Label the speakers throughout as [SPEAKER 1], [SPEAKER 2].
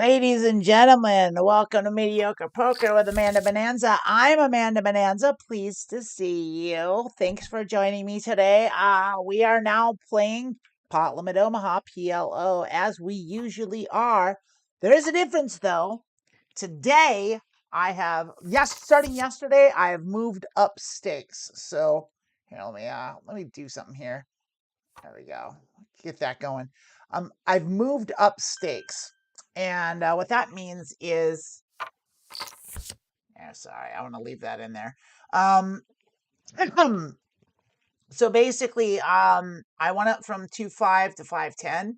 [SPEAKER 1] Ladies and gentlemen, welcome to Medioker Poker with Amanda Bonanza. I'm Amanda Bonanza. Pleased to see you. Thanks for joining me today. We are now playing Pot Limit Omaha PLO as we usually are. There is a difference though. Today starting yesterday, I have moved up stakes. So here, let me do something here. There we go. Get that going. I've moved up stakes. And what that means is, sorry, I want to leave that in there. So basically, I went up from 2.5 to 5.10,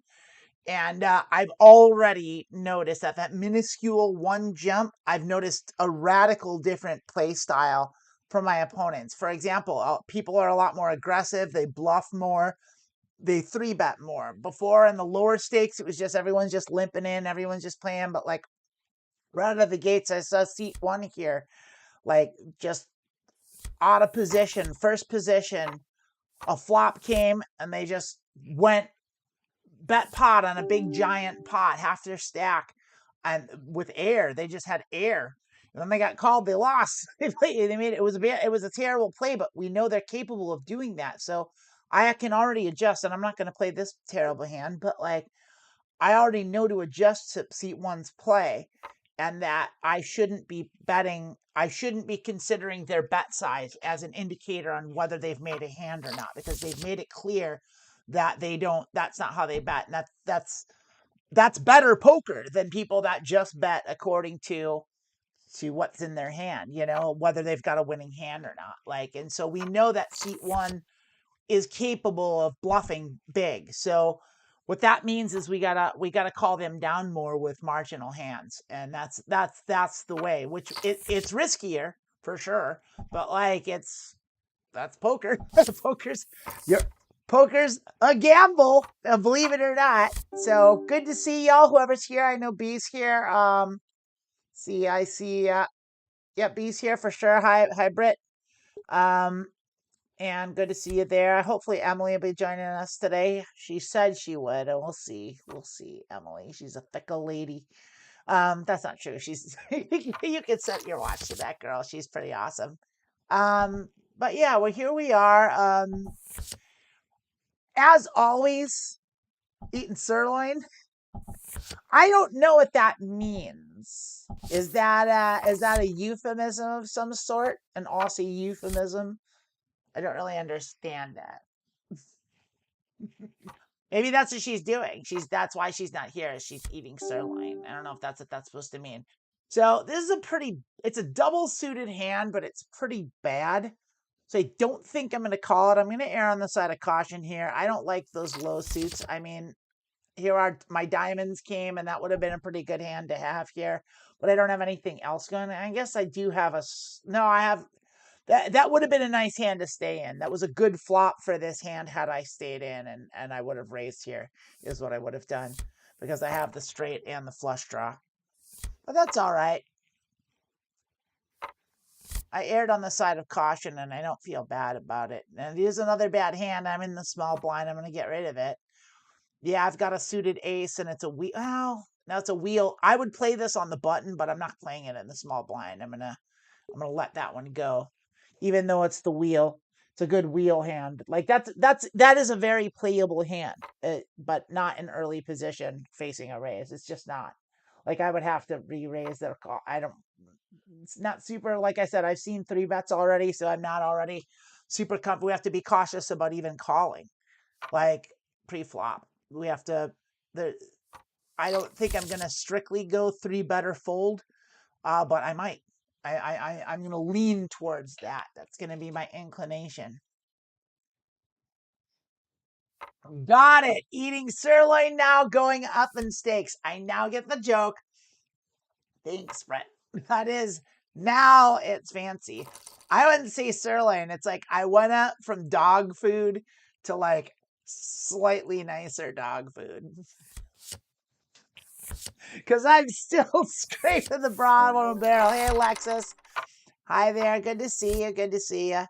[SPEAKER 1] and I've already noticed that minuscule one jump, I've noticed a radical different play style from my opponents. For example, people are a lot more aggressive. They bluff more. They 3-bet more. Before in the lower stakes, it was just everyone's just limping in, everyone's just playing. But like right out of the gates, I saw seat one here, like just out of position, first position. A flop came and they just went bet pot on a big giant pot, half their stack, and with air. They just had air. And then they got called. They lost. They made it. It was a terrible play, but we know they're capable of doing that. So I can already adjust, and I'm not going to play this terrible hand, but like I already know to adjust to seat one's play, and that I shouldn't be betting. I shouldn't be considering their bet size as an indicator on whether they've made a hand or not, because they've made it clear that they don't. That's not how they bet, and that's better poker than people that just bet according to what's in their hand. Whether they've got a winning hand or not. Like, and so we know that seat one is capable of bluffing big. So what that means is we gotta call them down more with marginal hands, and that's the way. Which it's riskier for sure, but like that's poker. Poker's a gamble, believe it or not. So good to see y'all. Whoever's here, I know B's here. I see. Yeah, B's here for sure. Hi, Britt. And good to see you there. Hopefully Emily will be joining us today. She said she would, and we'll see. We'll see, Emily. She's a fickle lady. That's not true. She's you could set your watch to that girl. She's pretty awesome. But yeah, well, here we are. As always, eating sirloin. I don't know what that means. Is that a euphemism of some sort? An Aussie euphemism? I don't really understand that. Maybe that's what she's doing. That's why she's not here. She's eating sirloin. I don't know if that's what that's supposed to mean. So this is it's a double suited hand, but it's pretty bad. So I don't think I'm going to call it. I'm going to err on the side of caution here. I don't like those low suits. I mean, here are my diamonds came, and that would have been a pretty good hand to have here. But I don't have anything else going. I guess I do have I have. That would have been a nice hand to stay in. That was a good flop for this hand had I stayed in, and I would have raised here is what I would have done, because I have the straight and the flush draw. But that's all right. I erred on the side of caution, and I don't feel bad about it. And it is another bad hand. I'm in the small blind. I'm going to get rid of it. Yeah, I've got a suited ace, and it's a wheel. Oh, now it's a wheel. I would play this on the button, but I'm not playing it in the small blind. I'm gonna let that one go. Even though it's the wheel, it's a good wheel hand. Like that is a very playable hand, but not in early position facing a raise. It's just not. Like I would have to re-raise their call. It's not super. Like I said, I've seen 3-bets already, so I'm not already super comfortable. We have to be cautious about even calling, like pre-flop. We have to. I don't think I'm gonna strictly go 3-bet or fold, but I might. I'm going to lean towards that. That's going to be my inclination. Got it. Eating sirloin now, going up in stakes. I now get the joke. Thanks, Brett. That is, now it's fancy. I wouldn't say sirloin. It's like I went up from dog food to like slightly nicer dog food. Because I'm still scraping the bottom of the barrel. Hey, Alexis. Hi there. Good to see you. Good to see you.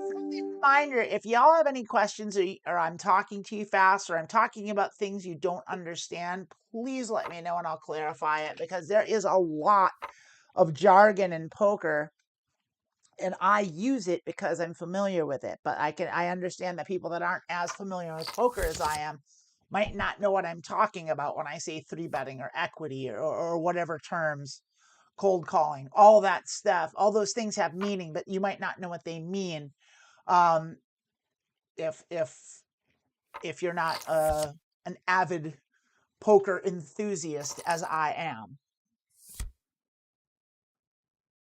[SPEAKER 1] Reminder, if y'all have any questions or I'm talking too fast or I'm talking about things you don't understand, please let me know and I'll clarify it, because there is a lot of jargon in poker and I use it because I'm familiar with it. But I understand that people that aren't as familiar with poker as I am might not know what I'm talking about when I say 3-betting or equity or whatever terms, cold calling, all that stuff. All those things have meaning, but you might not know what they mean. If you're not an avid poker enthusiast as I am.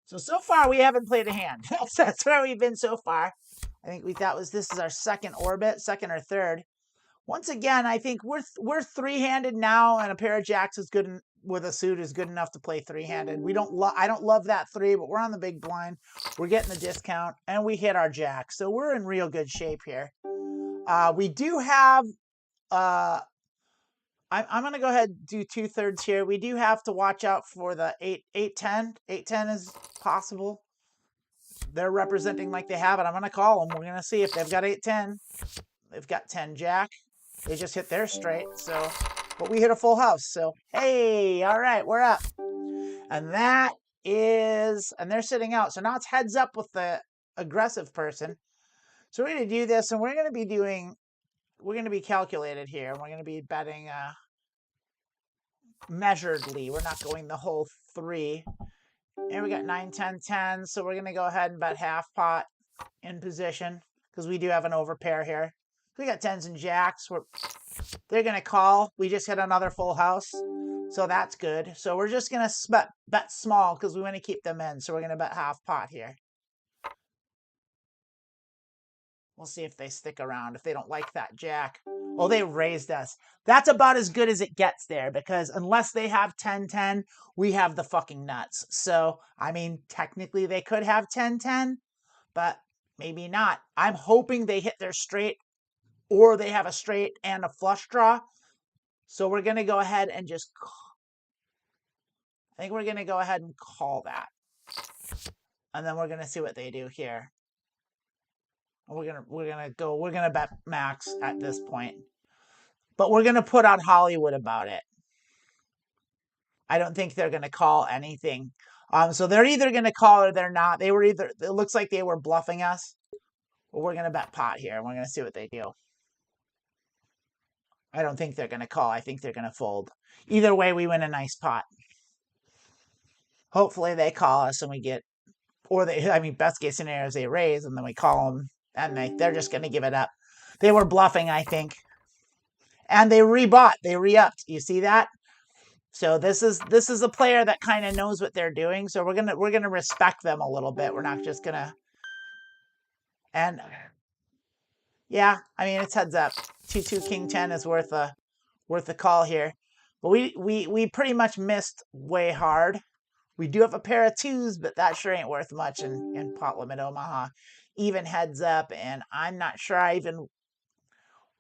[SPEAKER 1] So far we haven't played a hand. That's where we've been so far. I think this is our second orbit, second or third. Once again, I think we're three-handed now, and a pair of jacks is good with a suit is good enough to play three-handed. I don't love that three, but we're on the big blind. We're getting the discount, and we hit our jack, so we're in real good shape here. We do have. I'm going to go ahead and do 2/3 here. We do have to watch out for the 8-10. 8-10 is possible. They're representing like they have it. I'm going to call them. We're going to see if they've got 8-10. They've got 10 jack. They just hit their straight. So, but we hit a full house. So, hey, all right, we're up. And that is, and they're sitting out. So now it's heads up with the aggressive person. So we're going to do this, and we're going to be calculated here. We're going to be betting measuredly. We're not going the whole 3. And we got 9, 10, 10. So we're going to go ahead and bet half pot in position because we do have an overpair here. We got 10s and jacks. They're going to call. We just hit another full house. So that's good. So we're just going to bet small because we want to keep them in. So we're going to bet half pot here. We'll see if they stick around, if they don't like that jack. Oh, they raised us. That's about as good as it gets there, because unless they have 10-10, we have the fucking nuts. So, I mean, technically they could have 10-10, but maybe not. I'm hoping they hit their straight, or they have a straight and a flush draw. So we're going to go ahead and just, I think we're going to go ahead and call that. And then we're going to see what they do here. We're gonna bet max at this point, but we're gonna put on Hollywood about it. I don't think they're gonna call anything. So they're either gonna call or they're not. It looks like they were bluffing us. But we're gonna bet pot here, and we're gonna see what they do. I don't think they're gonna call. I think they're gonna fold. Either way, we win a nice pot. Hopefully they call us and we get, best case scenario is they raise and then we call them. And they're just going to give it up. They were bluffing, I think. And they rebought. They re-upped. You see that? So this is a player that kind of knows what they're doing. So we're gonna respect them a little bit. We're not just gonna. And yeah, I mean, it's heads up. 2-2 king 10 is worth a call here. But we pretty much missed way hard. We do have a pair of 2s, but that sure ain't worth much in Pot Limit Omaha. Even heads up, and I'm not sure I even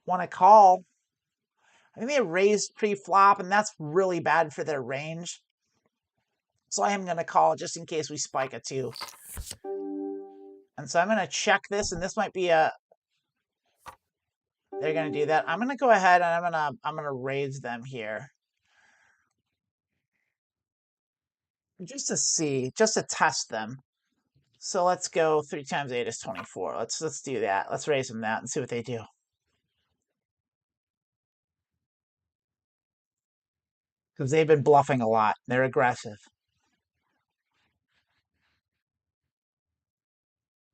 [SPEAKER 1] want to call. I think they raised pre-flop, and that's really bad for their range. So I am going to call just in case we spike a 2. And so I'm going to check this, and this might be a... They're going to do that. I'm going to go ahead, and I'm going to raise them here. Just to see, just to test them. So let's go 3 times 8 is 24. Let's do that. Let's raise them that and see what they do. Because they've been bluffing a lot. They're aggressive.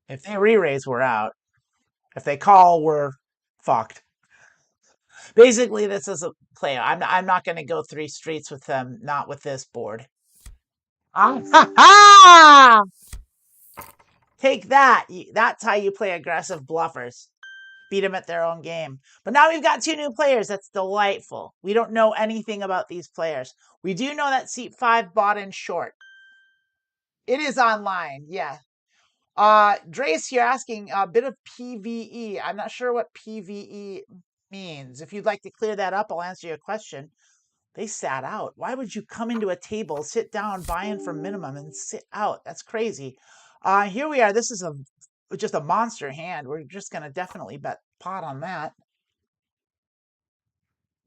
[SPEAKER 1] If they re-raise, we're out. If they call, we're fucked. Basically, this is a play. I'm not going to go 3 streets with them. Not with this board. Take that. That's how you play aggressive bluffers. Beat them at their own game. But now we've got 2 new players. That's delightful. We don't know anything about these players. We do know that seat 5 bought in short. It is online, yeah. Drace, you're asking a bit of PVE. I'm not sure what PVE means. If you'd like to clear that up, I'll answer your question. They sat out. Why would you come into a table, sit down, buy in for minimum, and sit out? That's crazy. Here we are. This is just a monster hand. We're just going to definitely bet pot on that.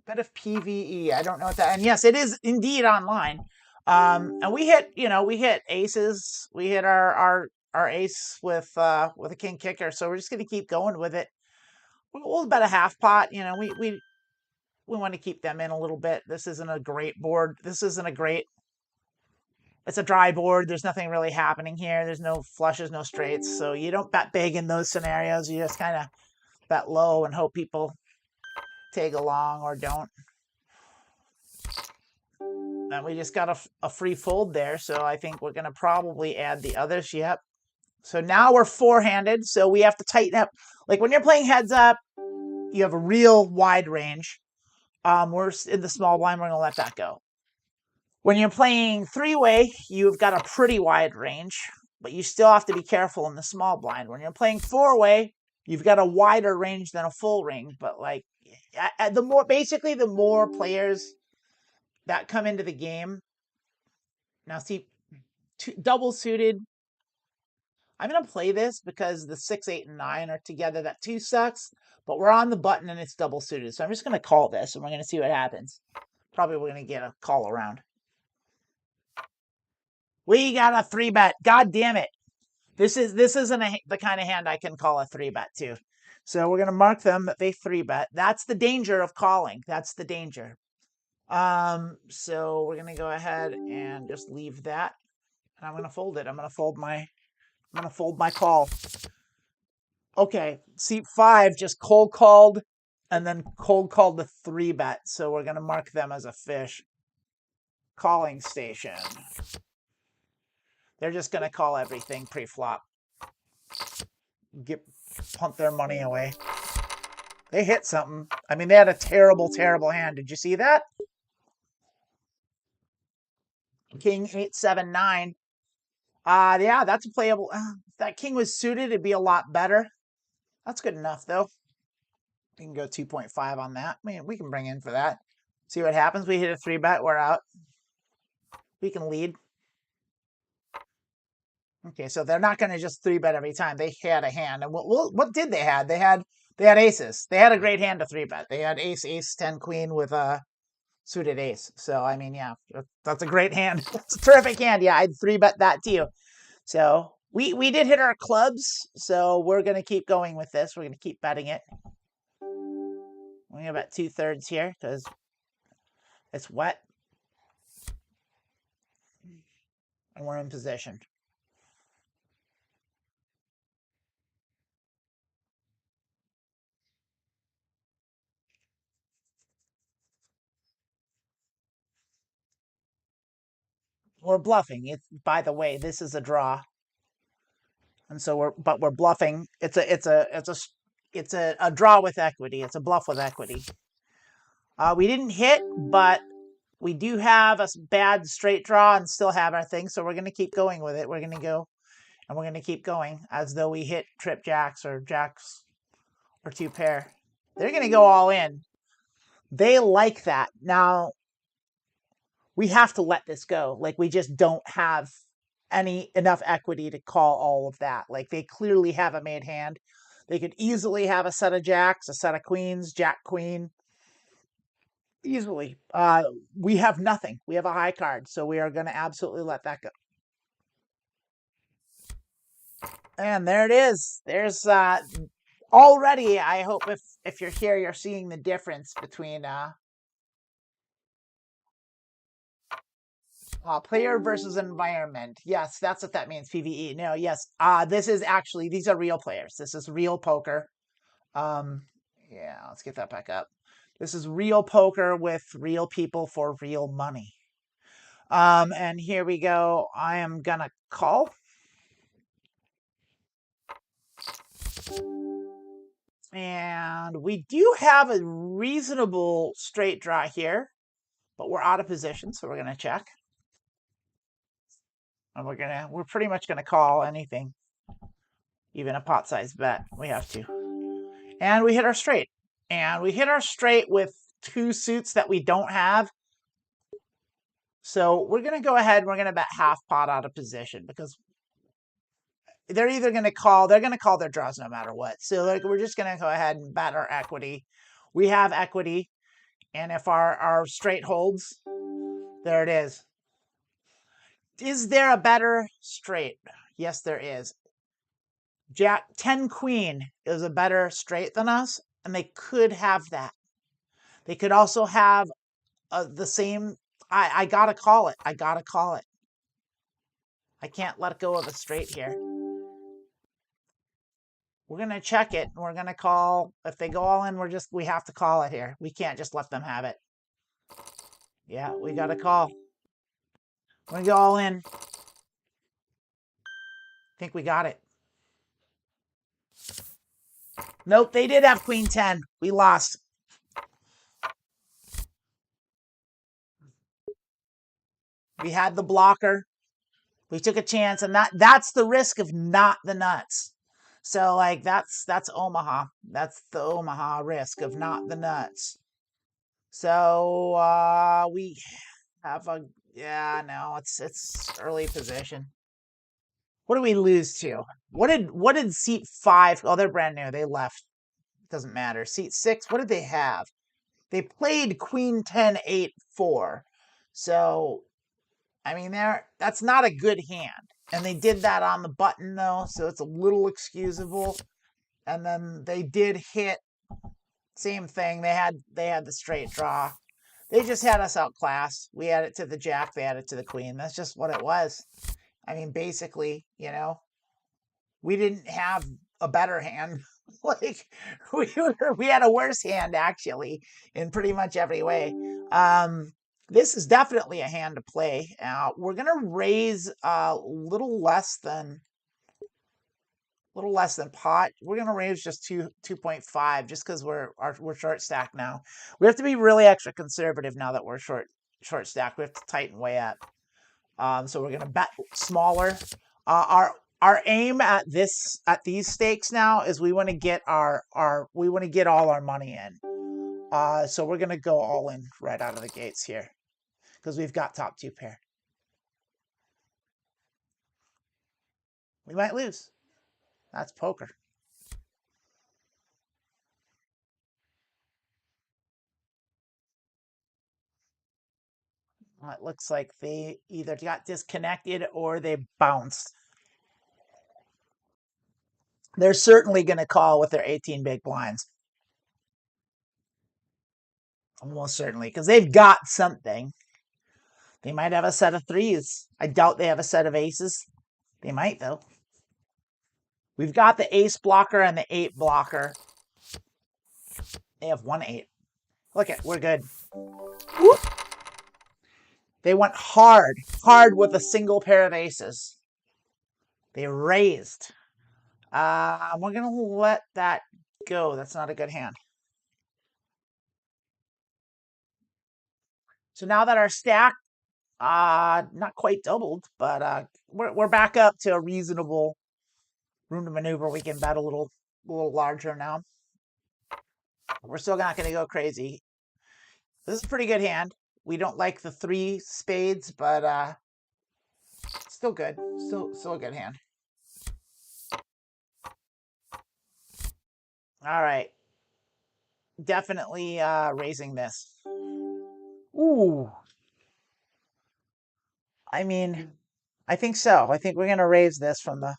[SPEAKER 1] Bet of PVE. I don't know what that. And yes, it is indeed online. And we hit, we hit aces. We hit our ace with a king kicker. So we're just going to keep going with it. We'll bet a half pot. We want to keep them in a little bit. This isn't a great board. This isn't a great. It's a dry board. There's nothing really happening here. There's no flushes, no straights. So you don't bet big in those scenarios. You just kind of bet low and hope people tag along or don't. And we just got a free fold there. So I think we're going to probably add the others. Yep. So now we're four-handed. So we have to tighten up. Like when you're playing heads up, you have a real wide range. We're in the small blind. We're going to let that go. When you're playing three-way, you've got a pretty wide range, but you still have to be careful in the small blind. When you're playing four-way, you've got a wider range than a full range. But like the more players that come into the game. Now see, double suited. I'm going to play this because the 6, 8, and 9 are together. That 2 sucks, but we're on the button and it's double suited. So I'm just going to call this and we're going to see what happens. Probably we're going to get a call around. We got a 3-bet. God damn it. This isn't the kind of hand I can call a 3-bet to. So we're going to mark them that they 3-bet. That's the danger of calling. That's the danger. So we're going to go ahead and just leave that. And I'm going to fold it. I'm going to fold my call. Okay, seat 5 just cold called and then cold called the 3-bet. So we're going to mark them as a fish. Calling station. They're just going to call everything pre-flop. Punt their money away. They hit something. I mean, they had a terrible, terrible hand. Did you see that? King 8, 7, 9. Yeah, that's a playable. If that king was suited, it'd be a lot better. That's good enough, though. We can go 2.5 on that. I mean, we can bring in for that. See what happens. We hit a 3-bet. We're out. We can lead. Okay, so they're not going to just 3-bet every time. They had a hand. And what did they have? They had aces. They had a great hand to 3-bet. They had ace, ace, 10, queen with a suited ace. So, I mean, yeah, that's a great hand. It's a terrific hand. Yeah, I'd 3-bet that too. So, we did hit our clubs. So, we're going to keep going with this. We're going to keep betting it. We have about 2/3 here because it's wet. And we're in position. We're bluffing. By the way, this is a draw. And so we're bluffing. It's a draw with equity. It's a bluff with equity. We didn't hit, but we do have a bad straight draw and still have our thing. So we're going to keep going with it. We're going to go and we're going to keep going as though we hit trip jacks or 2 pair. They're going to go all in. They like that. Now, we have to let this go. Like, we just don't have enough equity to call all of that. Like, they clearly have a made hand. They could easily have a set of jacks, a set of queens, jack, queen. Easily. We have nothing. We have a high card, so we are going to absolutely let that go. And there it is. There's already, I hope if you're here, you're seeing the difference between player versus environment. Yes, that's what that means. PVE. No, yes. This is actually, these are real players. This is real poker. Yeah, let's get that back up. This is real poker with real people for real money. And here we go. I am gonna call. And we do have a reasonable straight draw here, but we're out of position, so we're gonna check. And we're pretty much gonna call anything, even a pot-sized bet. We have to. And we hit our straight. And we hit our straight with 2 suits that we don't have. So we're going to go ahead and we're going to bet half pot out of position because they're either going to call, they're going to call their draws no matter what. So like we're just going to go ahead and bet our equity. We have equity, and if our straight holds, there it is. Is there a better straight? Yes, there is. Jack 10 queen is a better straight than us, and they could have that. They could also have the same. I gotta call it. I gotta call it. I can't let go of a straight here. We're gonna check it. We're gonna call. If they go all in, we have to call it here. We can't just let them have it. Yeah, we gotta call. We're gonna go all in. I think we got it. Nope, they did have queen 10. We lost. We had the blocker. We took a chance, and that's the risk of not the nuts. So like that's Omaha. That's the Omaha risk of not the nuts. So we have a yeah, no, it's early position. What do we lose to? What did seat 5? Oh, they're brand new. They left. Doesn't matter. Seat 6, what did they have? They played queen 10 8 4. So I mean that's not a good hand. And they did that on the button though, so it's a little excusable. And then they did hit same thing. They had the straight draw. They just had us outclassed. We had it to the jack, they had it to the queen. That's just what it was. I mean, basically, we didn't have a better hand. Like we had a worse hand actually in pretty much every way. This is definitely a hand to play. We're gonna raise a little less than pot. We're gonna raise just 2.5 just because we're short stacked now. We have to be really extra conservative now that we're short stacked. We have to tighten way up. So we're gonna bet smaller. Our aim at these stakes now is we want to get we want to get all our money in. So we're gonna go all in right out of the gates here because we've got top 2 pair. We might lose. That's poker. It looks like they either got disconnected or they bounced. They're certainly going to call with their 18 big blinds. Almost certainly, because they've got something. They might have a set of 3s. I doubt they have a set of aces. They might, though. We've got the ace blocker and the 8 blocker. They have 1 8. Look at, we're good. Whoop. They went hard with a single pair of aces. They raised. We're going to let that go. That's not a good hand. So now that our stack, not quite doubled, but we're back up to a reasonable room to maneuver. We can bet a little larger now. We're still not going to go crazy. This is a pretty good hand. We don't like the 3 spades, but still good. Still a good hand. All right. Definitely raising this. Ooh. I mean, I think so. I think we're going to raise this from the...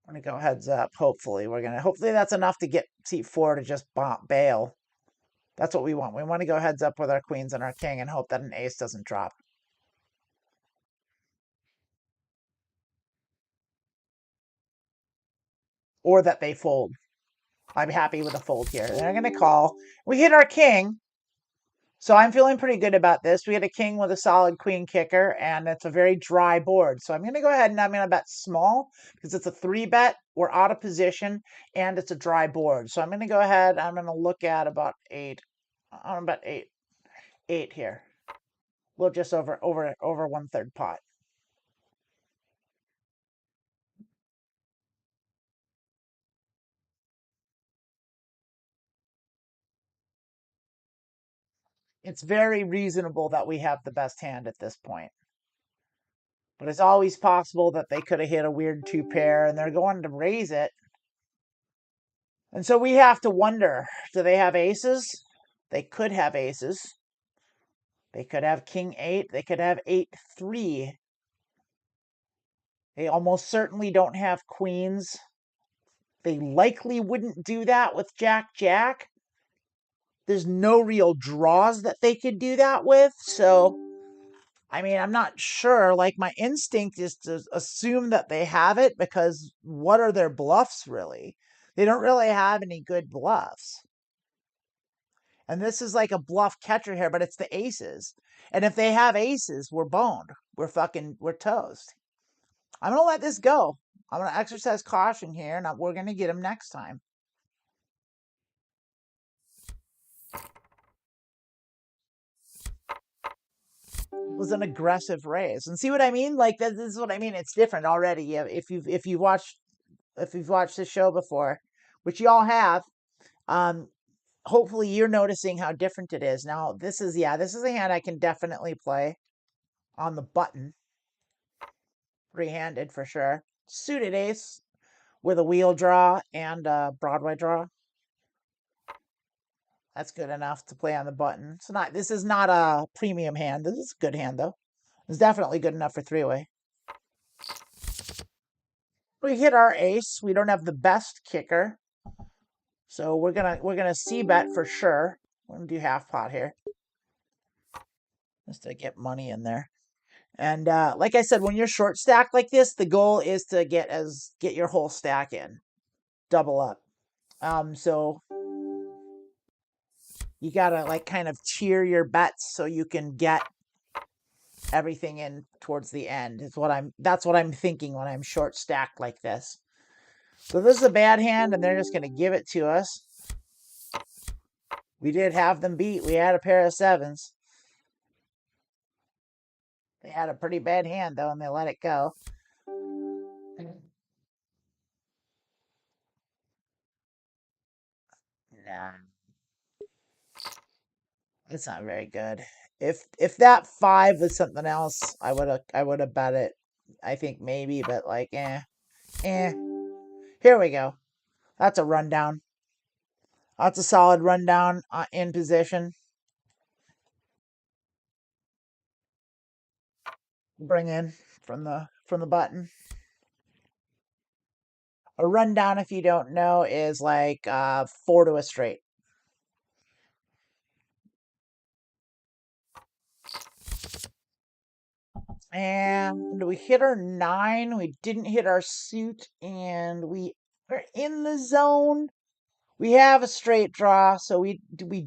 [SPEAKER 1] I'm going to go heads up. Hopefully that's enough to get seat 4 to just bail. That's what we want. We want to go heads up with our queens and our king and hope that an ace doesn't drop. Or that they fold. I'm happy with a fold here. They're going to call. We hit our king. So I'm feeling pretty good about this. We had a king with a solid queen kicker, and it's a very dry board. So I'm going to go ahead and I'm going to bet small because it's a 3-bet. We're out of position, and it's a dry board. So I'm going to go ahead. I'm going to look at about 8. I'm about 8 here. We'll just over 1/3 pot. It's very reasonable that we have the best hand at this point. But it's always possible that they could have hit a weird 2-pair and they're going to raise it. And so we have to wonder, do they have aces? They could have aces. They could have king 8. They could have 8-3. They almost certainly don't have queens. They likely wouldn't do that with Jack-Jack. There's no real draws that they could do that with. So, I mean, I'm not sure. Like, my instinct is to assume that they have it because what are their bluffs really? They don't really have any good bluffs. And this is like a bluff catcher here, but it's the aces. And if they have aces, we're boned. We're toast. I'm going to let this go. I'm going to exercise caution here, and we're going to get him next time. It was an aggressive raise. And see what I mean? Like, this is what I mean. It's different already. Yeah, if you've watched this show before, which you all have, hopefully you're noticing how different it is. Now, this is a hand I can definitely play on the button. Three-handed for sure. Suited ace with a wheel draw and a Broadway draw. That's good enough to play on the button. This is not a premium hand. This is a good hand though. It's definitely good enough for three-way. We hit our ace. We don't have the best kicker. So we're gonna c-bet for sure. We're gonna do half pot here. Just to get money in there. And like I said, when you're short stacked like this, the goal is to get your whole stack in. Double up. So you gotta like kind of tier your bets so you can get everything in towards the end. That's what I'm thinking when I'm short stacked like this. So this is a bad hand, and they're just gonna give it to us. We did have them beat. We had a pair of sevens. They had a pretty bad hand though, and they let it go. Nah. It's not very good. If that 5 was something else, I would have bet it. I think maybe, but like eh. Here we go. That's a rundown. That's a solid rundown in position. Bring in from the button. A rundown, if you don't know, is like 4 to a straight. And we hit our 9. We didn't hit our suit, and we are in the zone. We have a straight draw, so we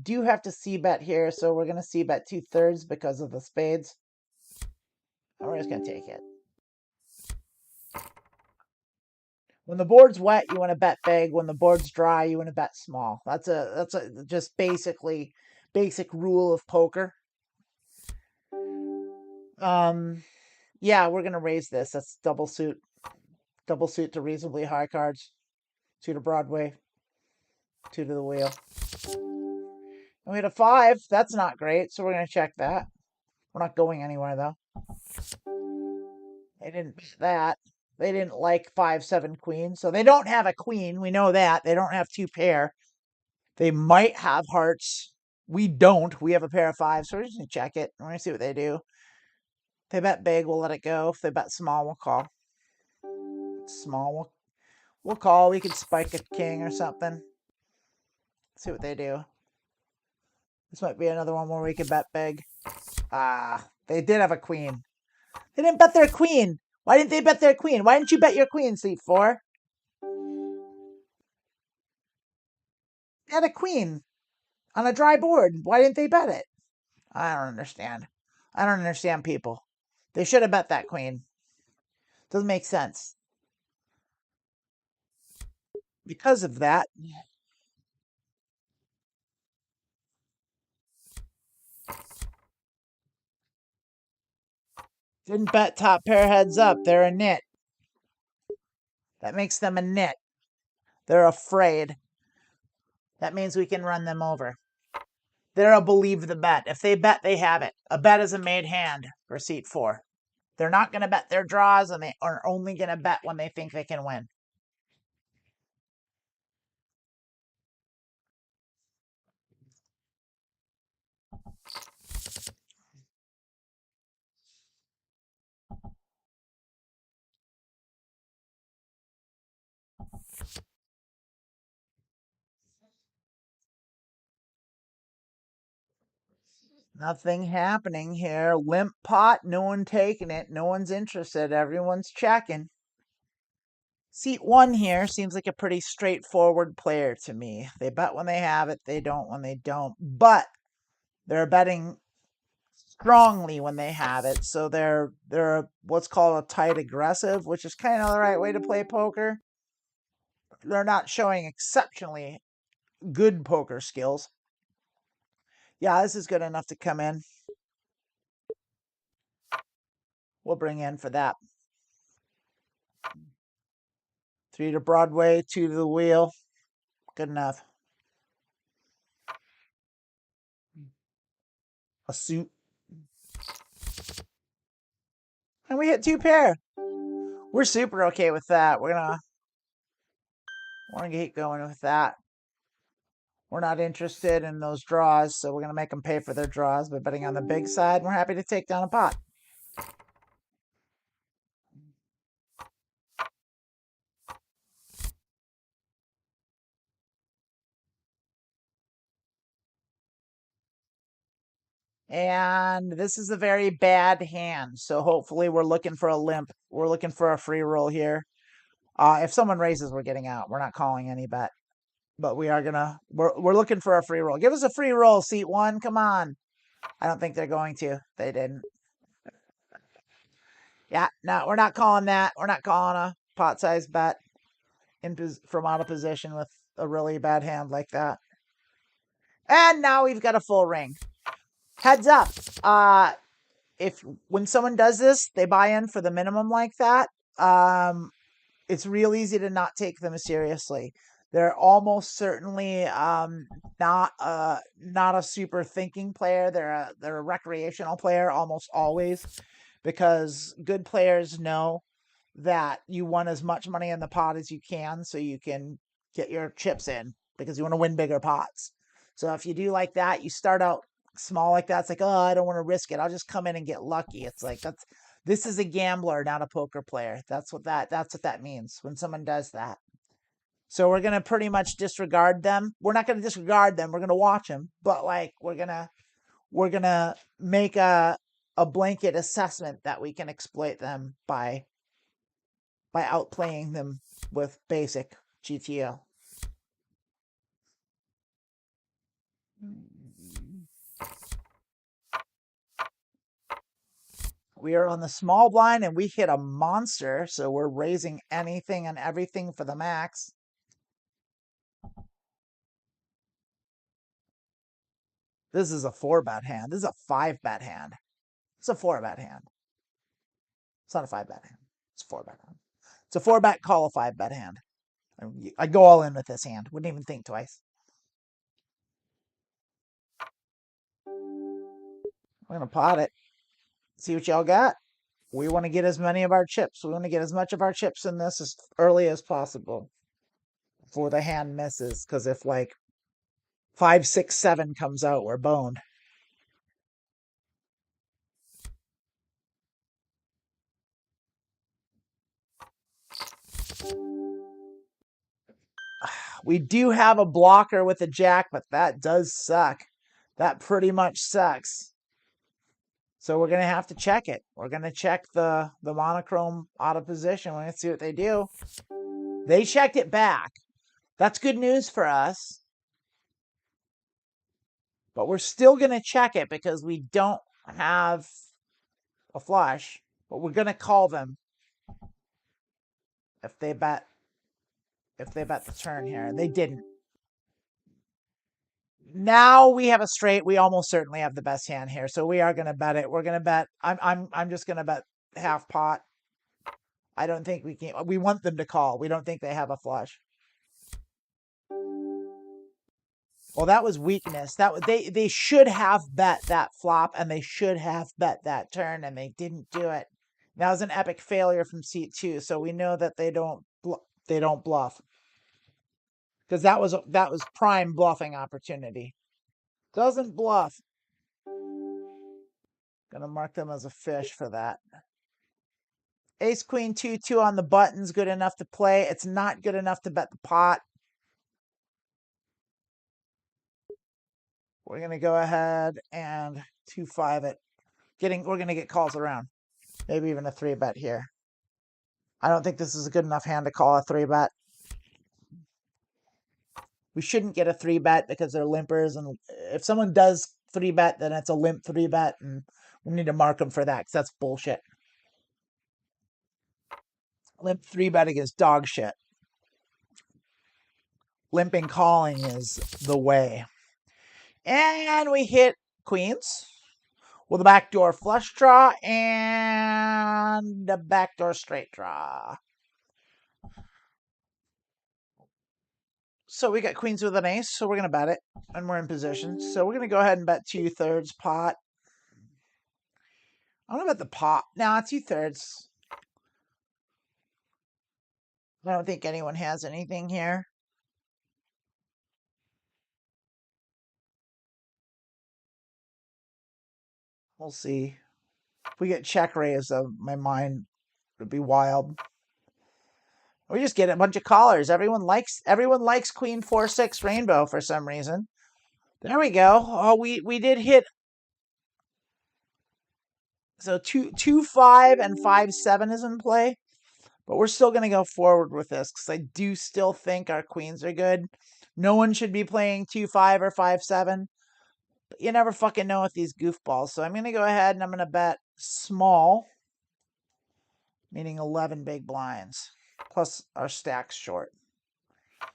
[SPEAKER 1] do have to c-bet here. So we're gonna c-bet 2/3 because of the spades. And we're just gonna take it. When the board's wet, you want to bet big. When the board's dry, you want to bet small. That's a just basic rule of poker. Yeah, we're gonna raise this. That's double suit to reasonably high cards. 2 to Broadway, 2 to the wheel. And we had a 5. That's not great, so we're gonna check that. We're not going anywhere though. They didn't bet that. They didn't like 5-7 queen, so they don't have a queen. We know that. They don't have 2-pair. They might have hearts. We don't. We have a pair of 5s, so we're just going to check it. We're going to see what they do. If they bet big, we'll let it go. If they bet small, we'll call. Small, we'll call. We could spike a king or something. See what they do. This might be another one where we could bet big. They did have a queen. They didn't bet their queen. Why didn't they bet their queen? Why didn't you bet your queen, seat 4? They had a queen on a dry board. Why didn't they bet it? I don't understand. I don't understand people. They should have bet that queen. Doesn't make sense. Because of that, didn't bet top pair heads up. They're a nit. That makes them a nit. They're afraid. That means we can run them over. They're a believe the bet. If they bet, they have it. A bet is a made hand for seat 4. They're not going to bet their draws, and they are only going to bet when they think they can win. Nothing happening here. Limp pot, no one taking it. No one's interested. Everyone's checking. Seat 1 here seems like a pretty straightforward player to me. They bet when they have it. They don't when they don't. But they're betting strongly when they have it. So they're what's called a tight aggressive, which is kind of the right way to play poker. They're not showing exceptionally good poker skills. Yeah, this is good enough to come in. We'll bring in for that. 3 to Broadway, 2 to the wheel. Good enough. A suit. And we hit 2 pair. We're super okay with that. We're gonna keep going with that. We're not interested in those draws, so we're gonna make them pay for their draws by betting on the big side. We're happy to take down a pot. And this is a very bad hand, so hopefully we're looking for a limp. We're looking for a free roll here. If someone raises, we're getting out. We're not calling any bet. But we are gonna we're looking for a free roll. Give us a free roll, seat 1. Come on. I don't think they're going to. They didn't. Yeah, no, we're not calling that. We're not calling a pot size bet from out of position with a really bad hand like that. And now we've got a full ring. Heads up. If when someone does this, they buy in for the minimum like that. It's real easy to not take them seriously. They're almost certainly not a super thinking player. They're a recreational player almost always, because good players know that you want as much money in the pot as you can so you can get your chips in, because you want to win bigger pots. So if you do like that, you start out small like that. It's like, oh, I don't want to risk it. I'll just come in and get lucky. It's like this is a gambler, not a poker player. That's what that means when someone does that. So we're gonna pretty much disregard them. We're not gonna disregard them. We're gonna watch them, but like we're gonna make a blanket assessment that we can exploit them by outplaying them with basic GTO. We are on the small blind and we hit a monster, so we're raising anything and everything for the max. This is a 4-bet hand. This is a 5-bet hand. It's a 4-bet hand. It's not a 5-bet hand. It's a 4-bet hand. It's a 4-bet call, a 5-bet hand. I go all in with this hand. Wouldn't even think twice. We're gonna pot it. See what y'all got. We want to get as many of our chips. We want to get as much of our chips in this as early as possible before the hand misses. Because if like 5, 6, 7 comes out, we're boned. We do have a blocker with a jack, but that does suck. That pretty much sucks. So we're going to have to check it. We're going to check the monochrome out of position. We're going to see what they do. They checked it back. That's good news for us. But we're still going to check it because we don't have a flush. But we're going to call them if they bet the turn here. And they didn't. Now we have a straight. We almost certainly have the best hand here, so we are going to bet it. We're going to bet. I'm just going to bet half pot. I don't think we can. We want them to call. We don't think they have a flush. Well, that was weakness. They should have bet that flop, and they should have bet that turn, and they didn't do it. That was an epic failure from seat 2, so we know that they don't bluff, because that was prime bluffing opportunity. Doesn't bluff. Gonna mark them as a fish for that. Ace queen 2-2 on the button's good enough to play. It's not good enough to bet the pot. We're gonna go ahead and 2-5 it. We're gonna get calls around. Maybe even a 3-bet here. I don't think this is a good enough hand to call a 3-bet. We shouldn't get a 3-bet because they're limpers, and if someone does 3-bet, then it's a limp 3-bet, and we need to mark them for that because that's bullshit. Limp 3-betting is dog shit. Limping calling is the way. And we hit queens with a backdoor flush draw and a backdoor straight draw. So we got queens with an ace, so we're going to bet it, and we're in position. So we're going to go ahead and bet 2/3 pot. I'm going to bet the pot. Nah, 2/3. I don't think anyone has anything here. We'll see. If we get check raised, my mind would be wild. We just get a bunch of callers. Everyone likes queen 4-6 rainbow for some reason. There we go. Oh, we did hit. So 2-5 and 5-7 is in play, but we're still gonna go forward with this because I do still think our queens are good. No one should be playing 2-5 or 5-7, but you never fucking know with these goofballs. So I'm gonna go ahead and I'm gonna bet small, meaning 11 big blinds, plus our stack's short.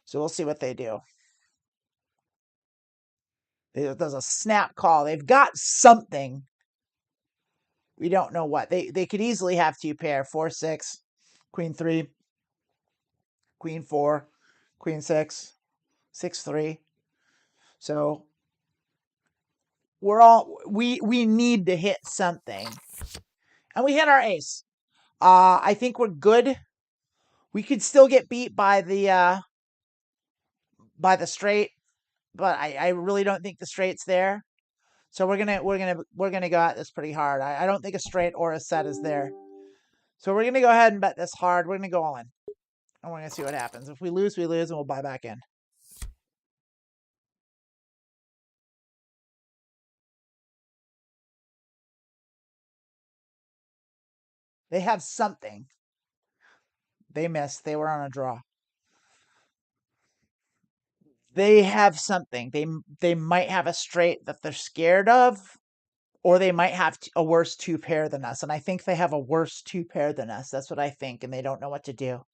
[SPEAKER 1] So we'll see what they do. There's a snap call. They've got something. We don't know what. They could easily have 2 pair, 4-6, queen 3, queen 4, queen 6, 6-3. So we need to hit something. And we hit our ace. I think we're good. We could still get beat by the straight, but I really don't think the straight's there. So we're gonna go at this pretty hard. I don't think a straight or a set is there. So we're gonna go ahead and bet this hard. We're gonna go all in. And we're gonna see what happens. If we lose, we lose, and we'll buy back in. They have something. They missed. They were on a draw. They have something. They might have a straight that they're scared of, or they might have a worse 2 pair than us. And I think they have a worse 2 pair than us. That's what I think, and they don't know what to do.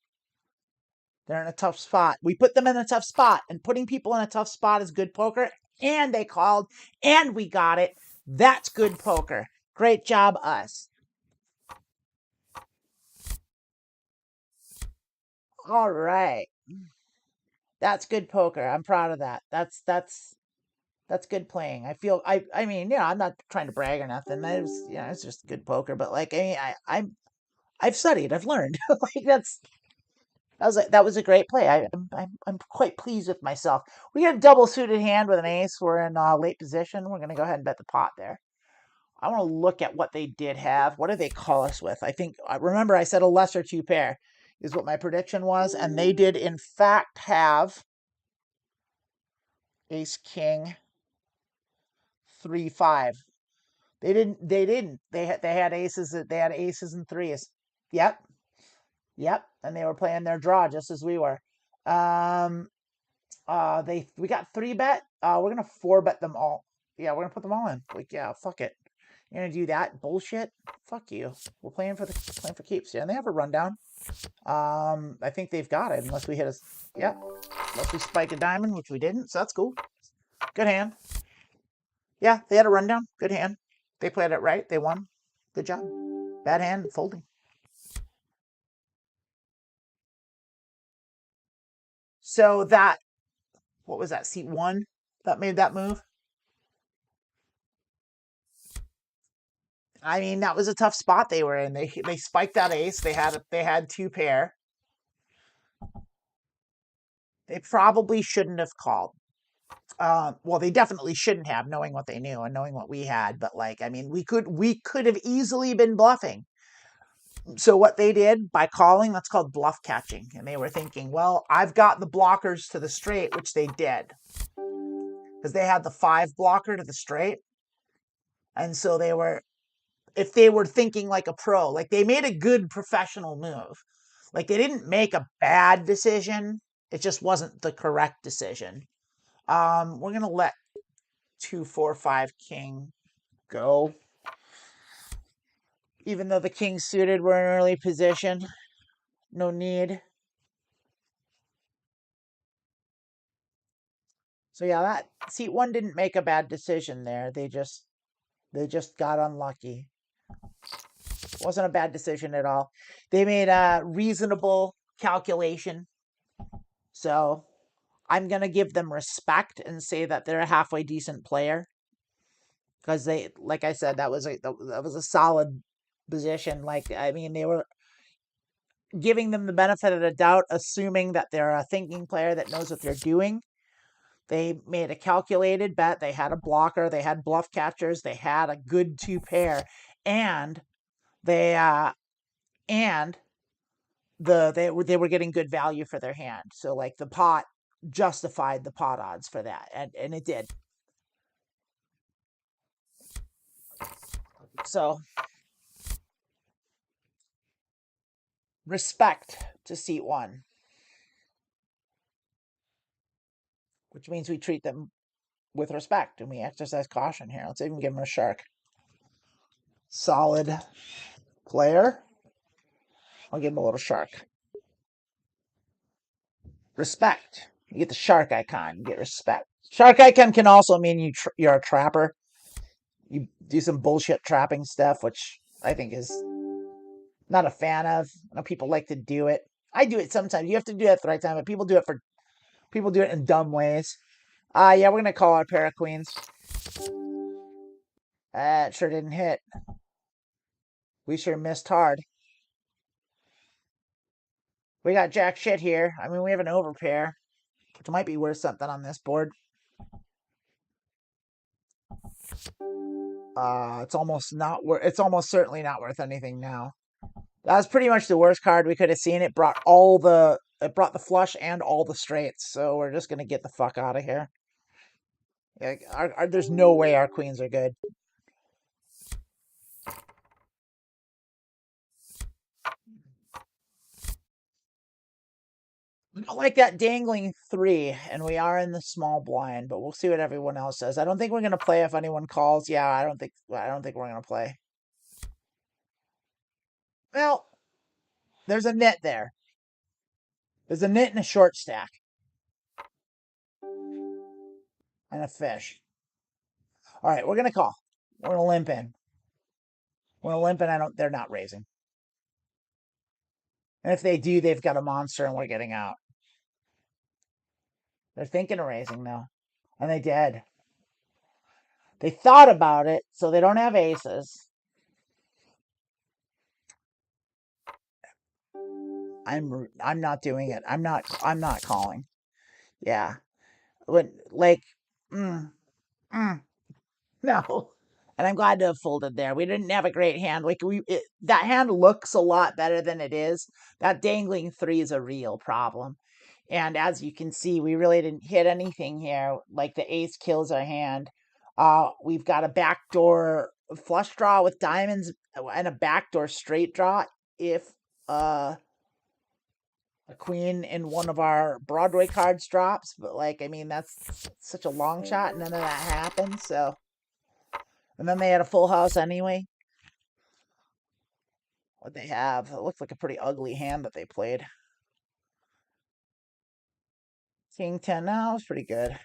[SPEAKER 1] They're in a tough spot. We put them in a tough spot, and putting people in a tough spot is good poker. And they called, and we got it. That's good poker. Great job, us. All right. That's good poker. I'm proud of that. That's good playing. I mean, I'm not trying to brag or nothing. That was, it's just good poker. But like, I've studied. I've learned. Like that was a great play. I'm quite pleased with myself. We got a double suited hand with an ace. We're in late position. We're gonna go ahead and bet the pot there. I want to look at what they did have. What did they call us with? I think remember I said a lesser 2 pair is what my prediction was, and they did in fact have ace king 3-5. They didn't. They had aces. They had aces and threes. Yep. Yep. And they were playing their draw just as we were. We got 3-bet. We're gonna 4-bet them all. Yeah, we're gonna put them all in. Like, yeah, fuck it. You're gonna do that bullshit? Fuck you. We're playing for keeps. Yeah, and they have a rundown. I think they've got it unless we hit a yeah. Unless we spike a diamond, which we didn't, so that's cool. Good hand. Yeah, they had a rundown. Good hand. They played it right. They won. Good job. Bad hand, folding. So what was that, seat 1 that made that move? I mean, that was a tough spot they were in. They spiked that ace. They had two pair. They probably shouldn't have called. Well, they definitely shouldn't have, knowing what they knew and knowing what we had. But like, I mean, we could have easily been bluffing. So what they did by calling, that's called bluff catching. And they were thinking, well, I've got the blockers to the straight, which they did, because they had the 5 blocker to the straight. And so if they were thinking like a pro, like they made a good professional move. Like they didn't make a bad decision. It just wasn't the correct decision. We're gonna let 2-4-5 king go. Even though the king suited were in early position. No need. So yeah, that seat 1 didn't make a bad decision there. They just got unlucky. Wasn't a bad decision at all. They made a reasonable calculation. So I'm gonna give them respect and say that they're a halfway decent player, because they, like I said, that was a solid position. Like, I mean, they were giving them the benefit of the doubt, assuming that they're a thinking player that knows what they're doing. They made a calculated bet. They had a blocker. They had bluff catchers. They had a good 2 pair, and they were getting good value for their hand. So like the pot justified the pot odds for that, and it did. So respect to seat 1, which means we treat them with respect and we exercise caution here. Let's even give him a shark. Solid player. I'll give him a little shark. Respect. You get the shark icon. You get respect. Shark icon can also mean you're a trapper. You do some bullshit trapping stuff, which I think is not a fan of. I know people like to do it. I do it sometimes. You have to do it at the right time, but people do it in dumb ways. Yeah, we're gonna call our pair of queens. That sure didn't hit. We sure missed hard. We got jack shit here. I mean, we have an overpair, which might be worth something on this board. It's almost certainly not worth anything now. That was pretty much the worst card we could have seen. It brought the flush and all the straights. So we're just gonna get the fuck out of here. There's no way our queens are good. We don't like that dangling 3, and we are in the small blind, but we'll see what everyone else says. I don't think we're gonna play if anyone calls. Yeah, I don't think we're gonna play. Well, there's a nit there. There's a nit and a short stack. And a fish. All right, we're gonna call. We're gonna limp in. We're gonna limp in. They're not raising. And if they do, they've got a monster and we're getting out. They're thinking of raising though. And they did. They thought about it, so they don't have aces. I'm not doing it. I'm not calling. Yeah. Mm, mm, no. And I'm glad to have folded there. We didn't have a great hand. That hand looks a lot better than it is. That dangling 3 is a real problem. And as you can see, we really didn't hit anything here. Like the ace kills our hand. We've got a backdoor flush draw with diamonds and a backdoor straight draw if a queen in one of our Broadway cards drops. But like, I mean, that's such a long shot. None of that happened. So, and then they had a full house anyway. What they have, it looks like a pretty ugly hand that they played. King 10 now is pretty good.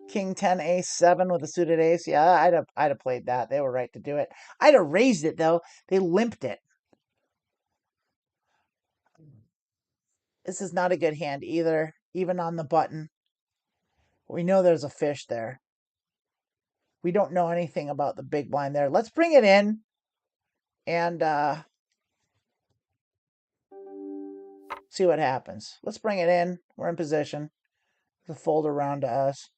[SPEAKER 1] King 10, ace 7 with a suited ace. Yeah, I'd have played that. They were right to do it. I'd have raised it though. They limped it. This is not a good hand either, even on the button. We know there's a fish there. We don't know anything about the big blind there. Let's bring it in. and see what happens. Let's bring it in. We're in position. The fold around to us.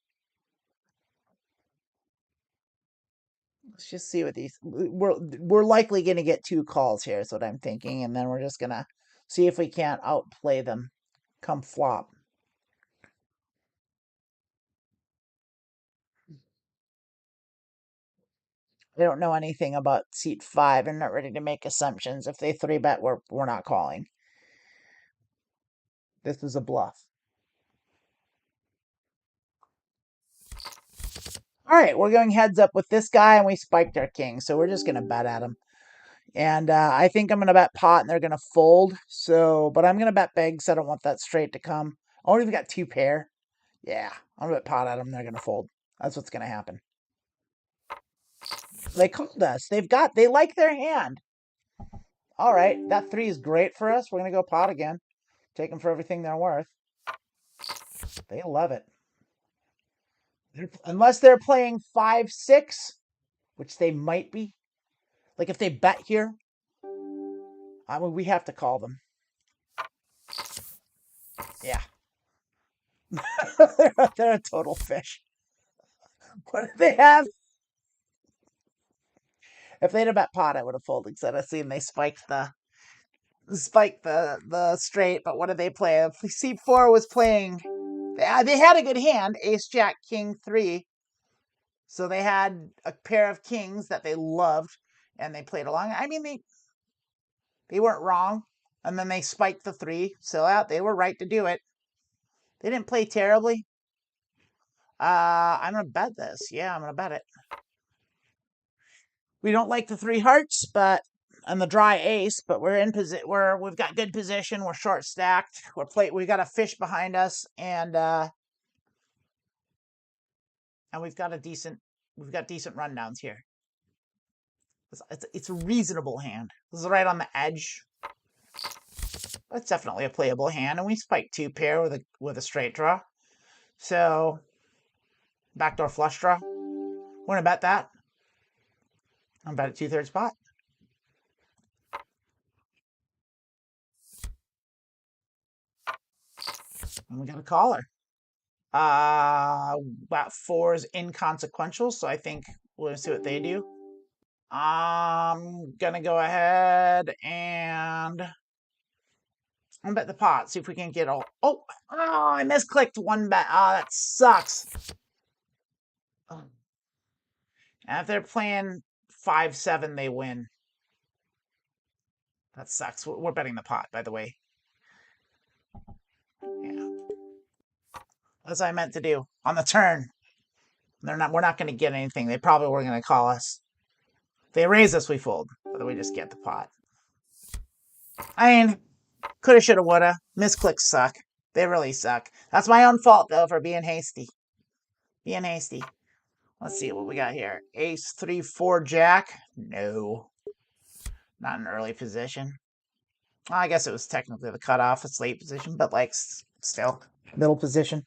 [SPEAKER 1] Let's just see what these. We're likely going to get 2 calls here. Is what I'm thinking, and then we're just gonna see if we can't outplay them come flop. I don't know anything about seat 5. I'm not ready to make assumptions. If they 3-bet, we're not calling. This is a bluff. All right, we're going heads up with this guy, and we spiked our king, so we're just going to bet at him. And I think I'm going to bet pot, and they're going to fold. So, but I'm going to bet big, because I don't want that straight to come. Oh, we've got 2 pair. Yeah, I'm going to bet pot at them. They're going to fold. That's what's going to happen. They called us. They like their hand. All right, that 3 is great for us. We're going to go pot again. Take them for everything they're worth. They love it. Unless they're playing 5-6, which they might be. Like if they bet here, I mean, we have to call them. Yeah. They're a total fish. What do they have? If they'd have bet pot, I would have folded because I'd seen they spiked the straight. But what did they play? C4 was playing. They had a good hand, ace jack king 3. So they had a pair of kings that they loved, and they played along. I mean, they weren't wrong. And then they spiked the 3, so they were right to do it. They didn't play terribly. I'm gonna bet this. Yeah, I'm gonna bet it. We don't like the 3 hearts, but and the dry ace, but we're in position. We've got good position. We're short stacked. We got a fish behind us, and we've got decent rundowns here. It's a reasonable hand. This is right on the edge. That's definitely a playable hand, and we spike 2 pair with a straight draw. So backdoor flush draw. We're gonna bet that. I'm bet at 2/3 pot. And we got a caller. About 4 is inconsequential, so I think we'll see what they do. I'm gonna go ahead and I'm gonna bet the pot. See if we can get all. Oh, I misclicked 1 bet. Oh, that sucks. Oh. And if they're playing 5-7, they win. That sucks. We're betting the pot, by the way. Yeah, that's what I meant to do on the turn. We're not going to get anything. They probably were going to call us. If they raise us, we fold. But we just get the pot. I mean, coulda, shoulda, woulda. Misclicks suck. They really suck. That's my own fault, though, for being hasty. Let's see what we got here. Ace, 3, 4, jack. No. Not an early position. Well, I guess it was technically the cutoff. It's late position, but like still middle position.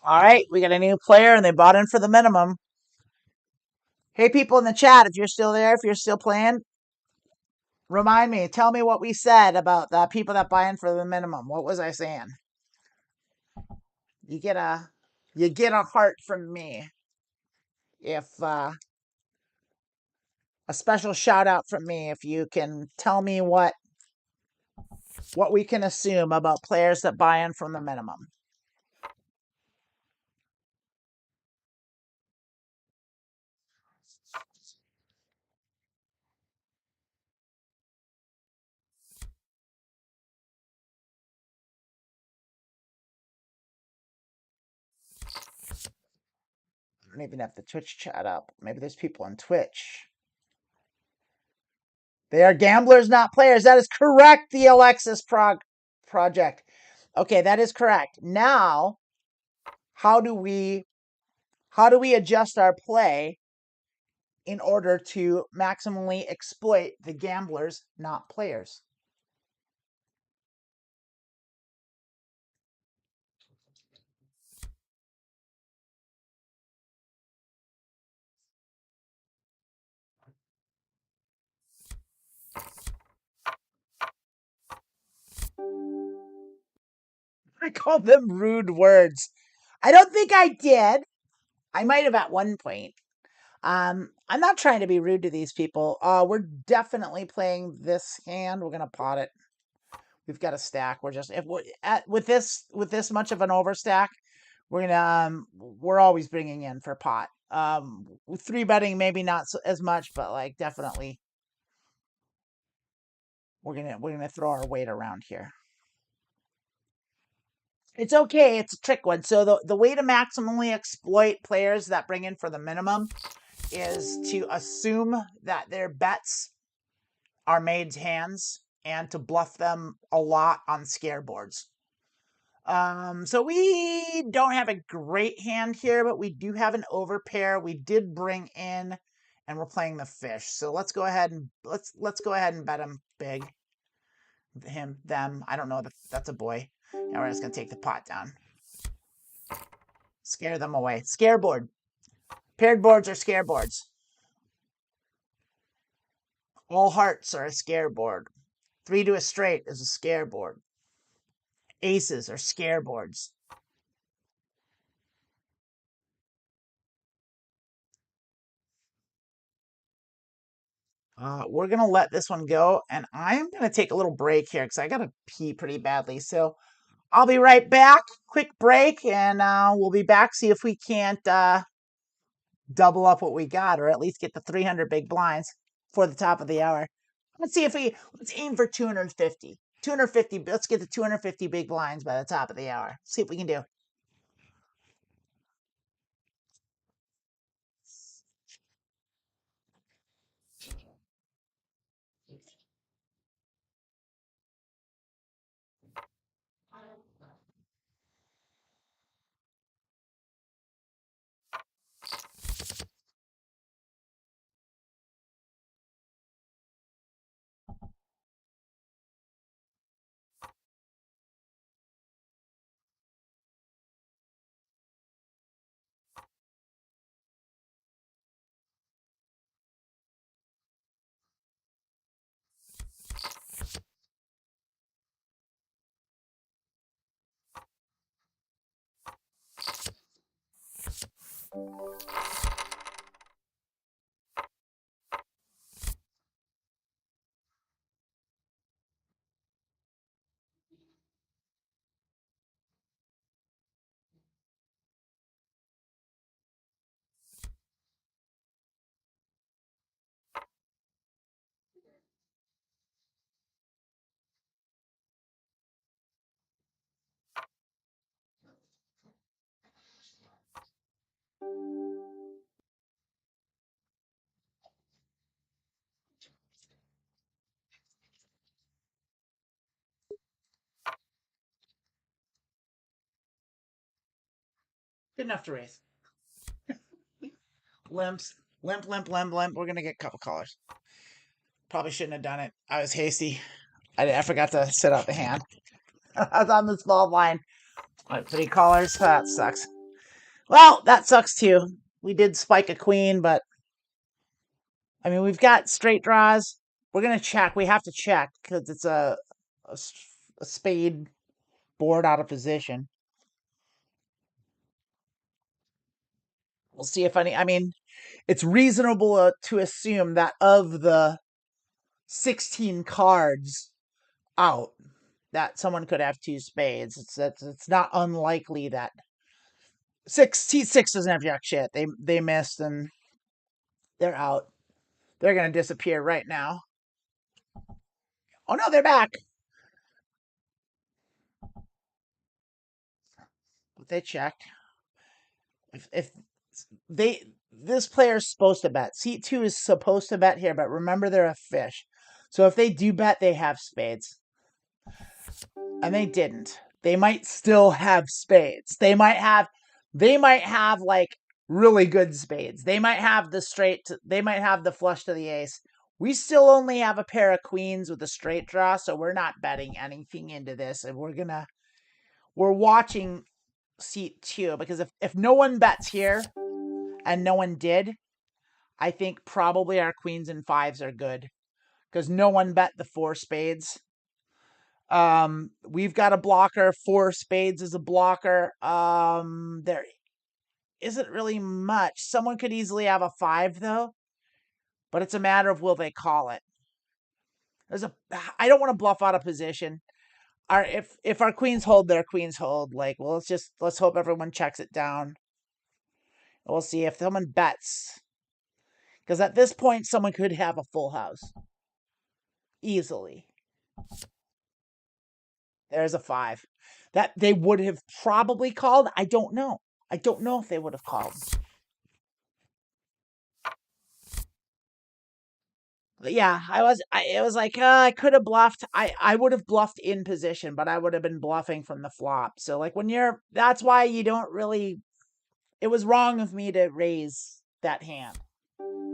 [SPEAKER 1] All right, we got a new player, and they bought in for the minimum. Hey, people in the chat, if you're still there, if you're still playing, remind me. Tell me what we said about the people that buy in for the minimum. What was I saying? You get a heart from me if a special shout out from me if you can tell me what we can assume about players that buy in from the minimum. I don't even have the Twitch chat up. Maybe there's people on Twitch. They are gamblers, not players. That is correct, the Alexis project. Okay, that is correct. Now, how do we adjust our play in order to maximally exploit the gamblers, not players? I called them rude words. I don't think I did. I might have at one point. I'm not trying to be rude to these people. We're definitely playing this hand. We're gonna pot it. We've got a stack. We're just if we're at with this much of an overstack, we're always bringing in for pot. Three betting maybe not as much, but like definitely we're gonna throw our weight around here. It's okay. It's a trick one. So the way to maximally exploit players that bring in for the minimum is to assume that their bets are made hands and to bluff them a lot on scare boards. So we don't have a great hand here, but we do have an overpair. We did bring in, and we're playing the fish. So let's go ahead and let's go ahead and bet him big. Him, them. I don't know. That's a boy. Now we're just gonna take the pot down. Scare them away. Scare board. Paired boards are scare boards. All hearts are a scare board. 3 to a straight is a scare board. Aces are scare boards. We're going to let this one go, and I'm going to take a little break here because I got to pee pretty badly. So I'll be right back. Quick break, and we'll be back, see if we can't double up what we got, or at least get the 300 big blinds for the top of the hour. Let's see if let's aim for 250. 250, let's get the 250 big blinds by the top of the hour. See what we can do. Good enough to raise. Limps. Limp, limp, limp, limp. We're going to get a couple callers. Probably shouldn't have done it. I was hasty. I forgot to set out the hand. I was on the small blind. Like 3 callers. That sucks. Well, that sucks too. We did spike a queen, but I mean, we've got straight draws. We're going to check. We have to check because it's a spade board out of position. We'll see if any. I mean, it's reasonable to assume that of the 16 cards out, that someone could have 2 spades. It's not unlikely that T6 doesn't have jack shit. They missed and they're out. They're gonna disappear right now. Oh no, they're back. But they checked. If this player's supposed to bet. Seat 2 is supposed to bet here, but remember they're a fish. So if they do bet, they have spades. And they didn't. They might still have spades. They might have like really good spades. They might have they might have the flush to the ace. We still only have a pair of queens with a straight draw, so we're not betting anything into this. And we're watching seat 2 because if no one bets here and no one did, I think probably our queens and 5s are good because no one bet the 4 spades. We've got a blocker. 4 spades is a blocker. There isn't really much. Someone could easily have a 5 though, but it's a matter of will they call it. I don't want to bluff out of position. If our queens hold, their queens hold. Like, well, let's hope everyone checks it down. We'll see if someone bets, because at this point, someone could have a full house easily. There's a 5 that they would have probably called. I don't know. I don't know if they would have called. But yeah, it was like I could have bluffed. I would have bluffed in position, but I would have been bluffing from the flop. So like that's why you don't really. It was wrong of me to raise that hand.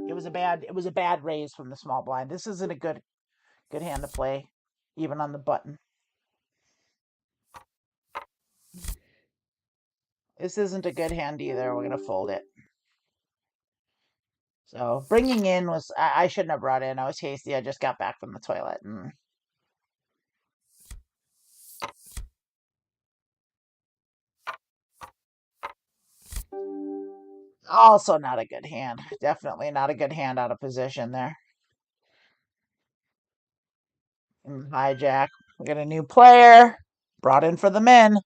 [SPEAKER 1] It was a bad raise from the small blind. This isn't a good hand to play, even on the button. This isn't a good hand either. We're gonna fold it. So bringing in was I shouldn't have brought in. I was hasty. I just got back from the toilet and. Also not a good hand. Definitely not a good hand out of position there. And hijack. We got a new player. Brought in for the men.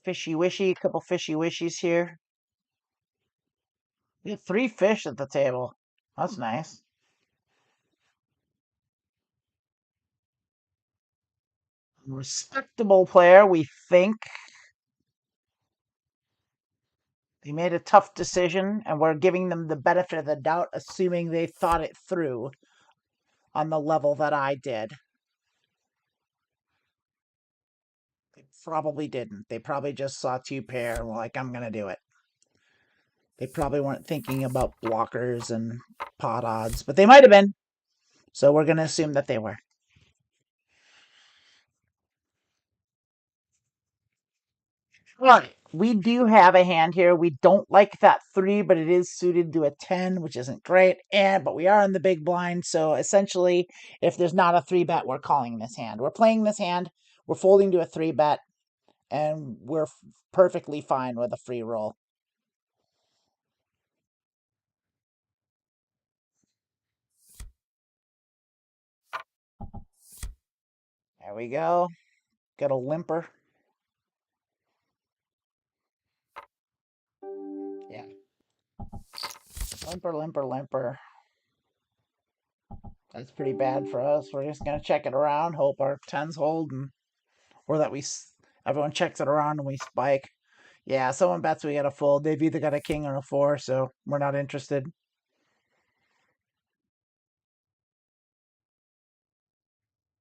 [SPEAKER 1] Fishy wishy. Couple fishy wishies here. We have 3 fish at the table. That's nice. Respectable player, we think. They made a tough decision, and we're giving them the benefit of the doubt, assuming they thought it through on the level that I did. They probably didn't. They probably just saw 2 pair and were like, I'm going to do it. They probably weren't thinking about blockers and pot odds, but they might have been. So we're going to assume that they were. All right. We do have a hand here. We don't like that 3, but it is suited to a 10, which isn't great. But we are in the big blind, so essentially, if there's not a 3-bet, we're calling this hand. We're playing this hand. We're folding to a 3-bet, and we're perfectly fine with a free roll. There we go. Got a limper. Yeah. Limper, limper, limper. That's pretty bad for us. We're just going to check it around, hope our 10s hold, or that everyone checks it around and we spike. Yeah, someone bets we got a fold. They've either got a king or a 4, so we're not interested.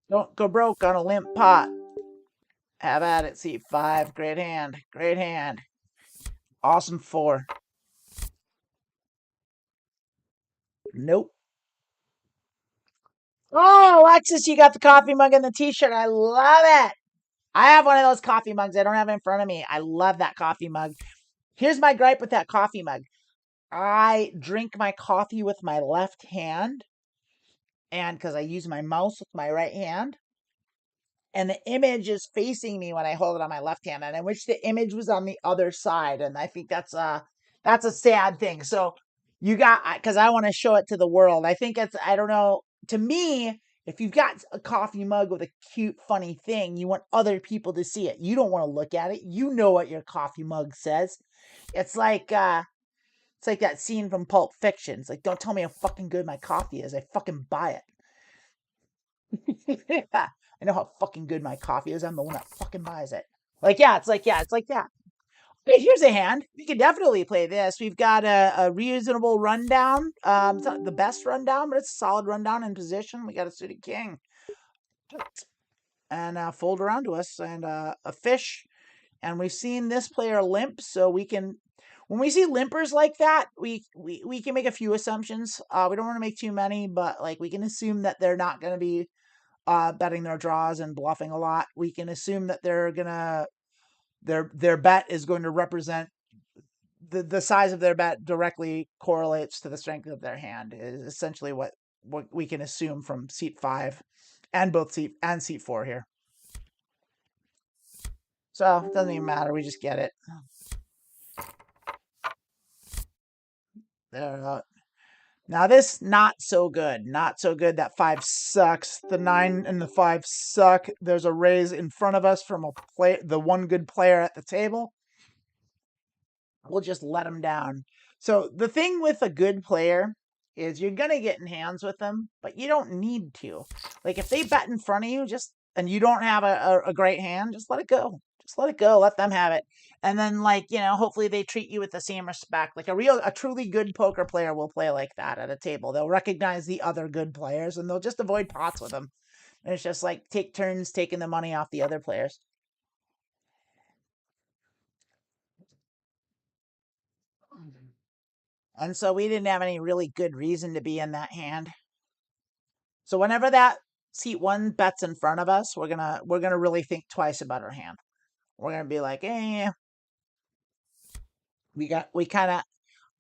[SPEAKER 1] Don't go broke on a limp pot. Have at it, C5. Great hand. Great hand. Awesome 4. Nope. Oh, Alexis, you got the coffee mug and the t-shirt. I love it. I have one of those coffee mugs. I don't have it in front of me. I love that coffee mug. Here's my gripe with that coffee mug. I drink my coffee with my left hand, and because I use my mouse with my right hand, and the image is facing me when I hold it on my left hand, and I wish the image was on the other side, and I think that's a sad thing. So you got, because I want to show it to the world. I think it's, I don't know, to me, if you've got a coffee mug with a cute, funny thing, you want other people to see it. You don't want to look at it. You know what your coffee mug says. It's like that scene from Pulp Fiction. It's like, don't tell me how fucking good my coffee is. I fucking buy it. Yeah, I know how fucking good my coffee is. I'm the one that fucking buys it. It's like that. Okay, here's a hand. We can definitely play this. We've got a reasonable rundown. It's not the best rundown, but it's a solid rundown in position. We got a suited king. And fold around to us, and a fish. And we've seen this player limp, so we can, when we see limpers like that, we can make a few assumptions. We don't want to make too many, but like we can assume that they're not going to be betting their draws and bluffing a lot. We can assume that they're gonna their bet is going to represent the size of their bet directly correlates to the strength of their hand. Is essentially what what we can assume from seat 5 and both seat 4 here. So it doesn't even matter. We just get it. There. Now this not so good. Not so good. That 5 sucks. The 9 and the 5 suck. There's a raise in front of us from the one good player at the table. We'll just let them down. So the thing with a good player is you're gonna get in hands with them, but you don't need to. Like if they bet in front of you, and you don't have a great hand, just let it go. Just let it go. Let them have it. And then hopefully they treat you with the same respect. Like a truly good poker player will play like that at a table. They'll recognize the other good players and they'll just avoid pots with them. And it's just like take turns taking the money off the other players. And so we didn't have any really good reason to be in that hand. So whenever that seat 1 bets in front of us, we're gonna really think twice about our hand. We're gonna be like, we kind of.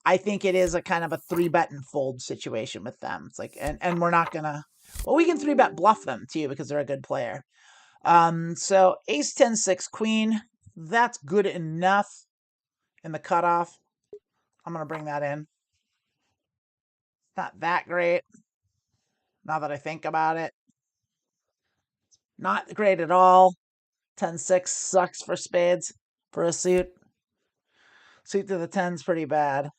[SPEAKER 1] I think it is a kind of a 3-bet and fold situation with them. It's like, and we're not gonna. Well, we can 3-bet bluff them too because they're a good player. So ace 10 6 queen. That's good enough in the cutoff. I'm gonna bring that in. Not that great. Now that I think about it. Not great at all. 10-6 sucks for spades for a suit. Suit to the 10's pretty bad.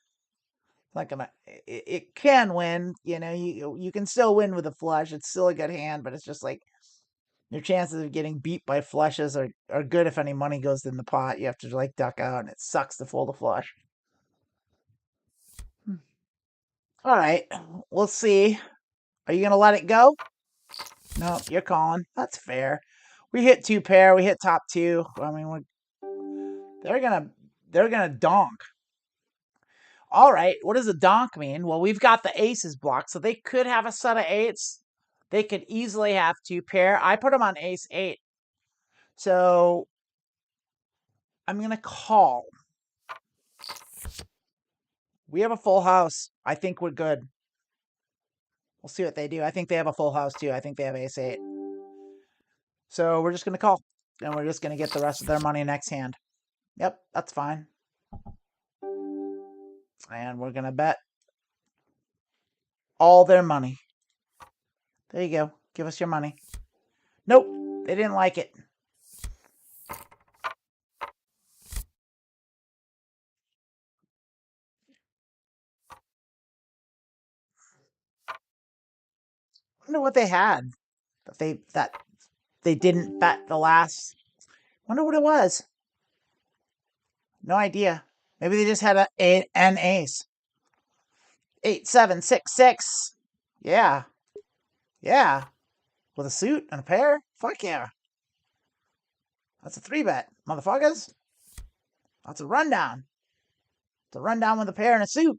[SPEAKER 1] Not gonna. It can win. You can still win with a flush. It's still a good hand, but it's just like your chances of getting beat by flushes are good if any money goes in the pot. You have to like duck out, and it sucks to fold a flush. All right, we'll see. Are you gonna let it go? No, you're calling. That's fair. We hit 2 pair. We hit top 2. I mean, they're gonna donk. All right, what does a donk mean? Well, we've got the aces blocked, so they could have a set of 8s. They could easily have 2 pair. I put them on ace 8. So I'm going to call. We have a full house. I think we're good. We'll see what they do. I think they have a full house too. I think they have ace 8. So we're just going to call. And we're just going to get the rest of their money next hand. Yep, that's fine. And we're going to bet all their money. There you go. Give us your money. Nope, they didn't like it. I wonder what they had that they didn't bet the last. Wonder what it was. No idea. Maybe they just had an ace. 8 7 6 6. Yeah. Yeah. With a suit and a pair? Fuck yeah. That's a 3-bet, motherfuckers. That's a rundown. It's a rundown with a pair and a suit.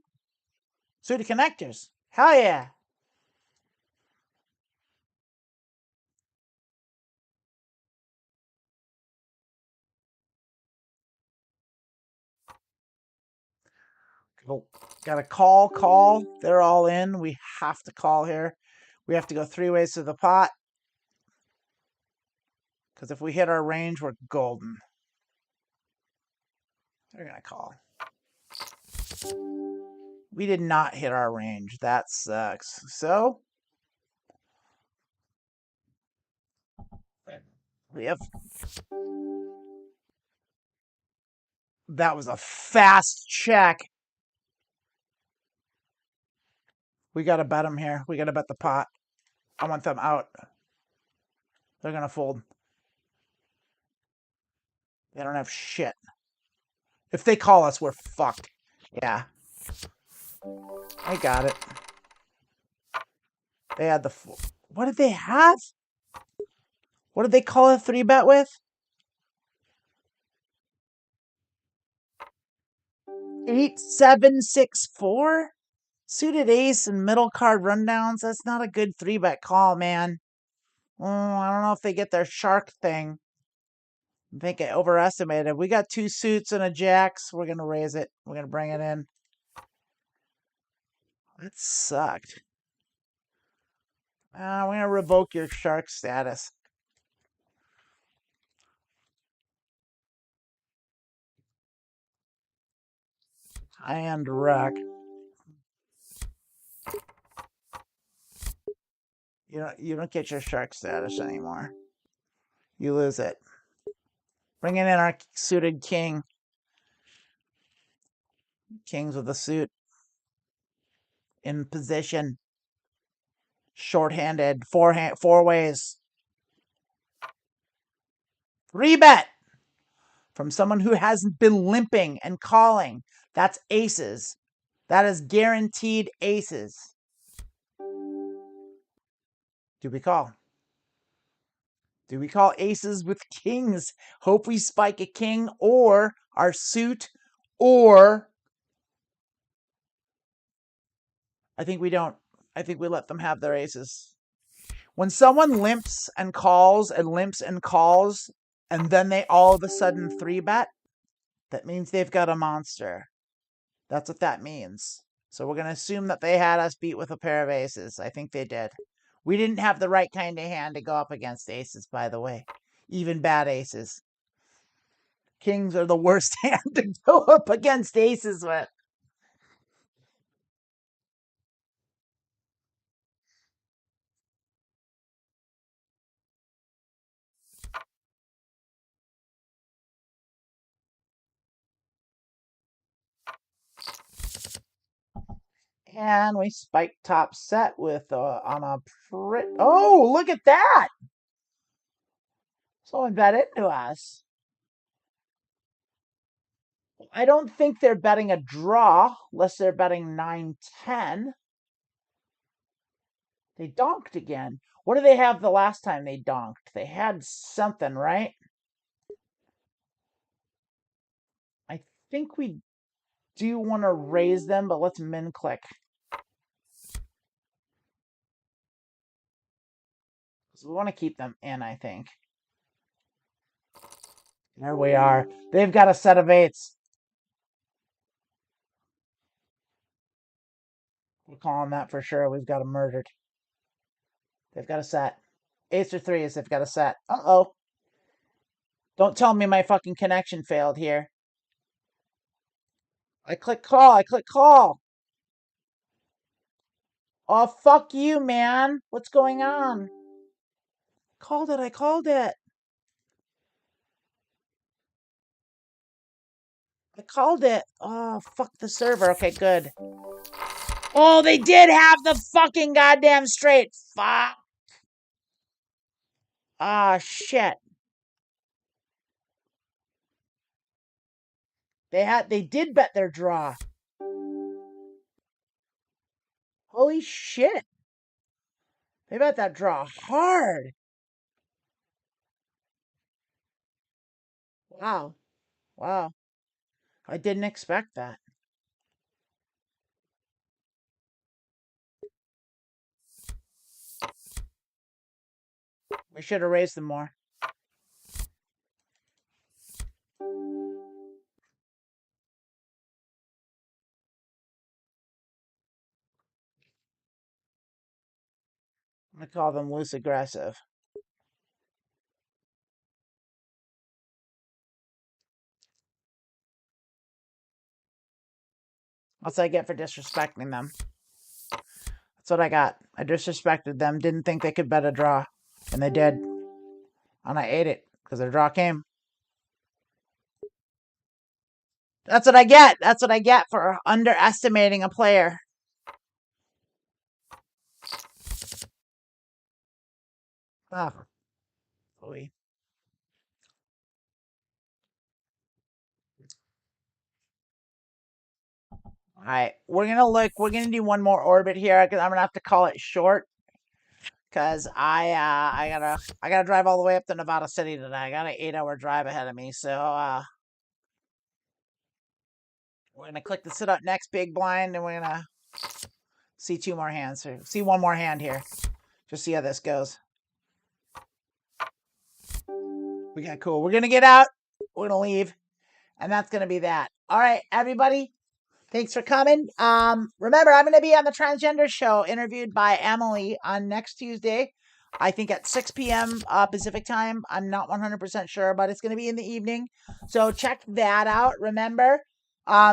[SPEAKER 1] Suited connectors. Hell yeah. Got a call. They're all in. We have to call here. We have to go 3 ways to the pot. Because if we hit our range, we're golden. They're going to call. We did not hit our range. That sucks. So we have. That was a fast check. We got to bet them here. We got to bet the pot. I want them out. They're going to fold. They don't have shit. If they call us, we're fucked. Yeah. I got it. They had the... What did they have? What did they call a 3-bet with? 8 7 6 4? Suited ace and middle card rundowns. That's not a good 3-bet call, man. I don't know if they get their shark thing. I think I overestimated. We got 2 suits and a jacks. We're going to raise it. We're going to bring it in. That sucked. We're going to revoke your shark status. High-end wreck. You don't get your shark status anymore. You lose it. Bringing in our suited king. Kings with a suit. In position. Short-handed. Four ways. 3-bet. From someone who hasn't been limping and calling. That's aces. That is guaranteed aces. Do we call? Do we call aces with kings? Hope we spike a king or our suit, or I think we don't. I think we let them have their aces. When someone limps and calls and limps and calls, and then they all of a sudden 3-bet, that means they've got a monster. That's what that means. So we're going to assume that they had us beat with a pair of aces. I think they did. We didn't have the right kind of hand to go up against aces, by the way. Even bad aces. Kings are the worst hand to go up against aces with. And we spike top set with on a oh, look at that! Someone bet into us. I don't think they're betting a draw unless they're betting 9-10. They donked again. What did they have the last time they donked? They had something, right? I think we do want to raise them, but let's min click. So we want to keep them in, I think. There we are. They've got a set of eights. We're calling that for sure. We've got them murdered. They've got a set. Ace or threes, they've got a set. Uh-oh. Don't tell me my fucking connection failed here. I click call. I click call. Oh, fuck you, man. What's going on? Called it. I called it. I called it. Oh, fuck the server. Okay, good. Oh, they did have the fucking goddamn straight. Fuck. Ah, shit. They did bet their draw. Holy shit. They bet that draw hard. Wow. Wow. I didn't expect that. We should have raised them more. I call them loose aggressive. That's what I get for disrespecting them. That's what I got. I disrespected them. Didn't think they could bet a draw. And they did. And I ate it because their draw came. That's what I get. That's what I get for underestimating a player. Oh. Boy. All right, we're gonna do one more orbit here because I'm gonna have to call it short because I gotta drive all the way up to Nevada City today. I got an 8-hour drive ahead of me, so we're gonna click the sit up next big blind and we're gonna see two more hands here. See one more hand here. Just see how this goes. We got cool. We're gonna get out. We're gonna leave, and that's gonna be that. All right, everybody. Thanks for coming. Remember, I'm going to be on the transgender show interviewed by Emily on next Tuesday. I think at 6 p.m. Pacific time. I'm not 100% sure, but it's going to be in the evening. So check that out. Remember,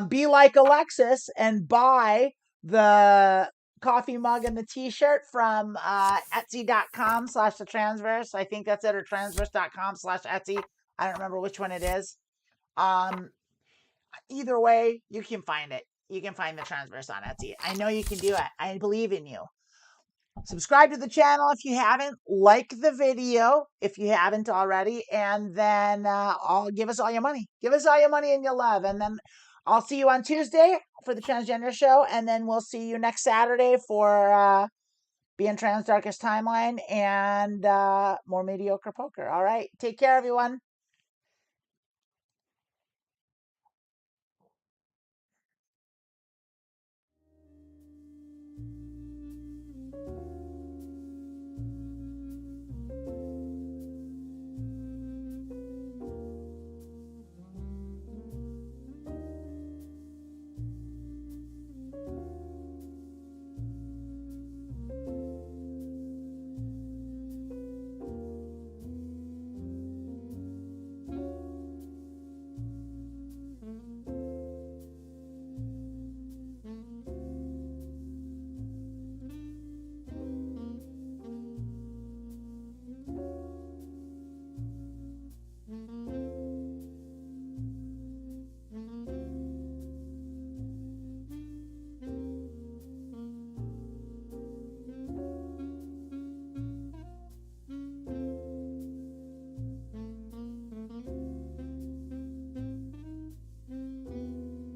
[SPEAKER 1] be like Alexis and buy the coffee mug and the t-shirt from etsy.com/the transverse. I think that's it, or transverse.com/etsy. I don't remember which one it is. Either way, you can find it. You can find the transverse on Etsy. I know you can do it. I believe in you. Subscribe to the channel if you haven't. Like the video if you haven't already. And then I'll give us all your money. Give us all your money and your love. And then I'll see you on Tuesday for the transgender show. And then we'll see you next Saturday for Being Trans Darkest Timeline and more mediocre poker. All right. Take care, everyone.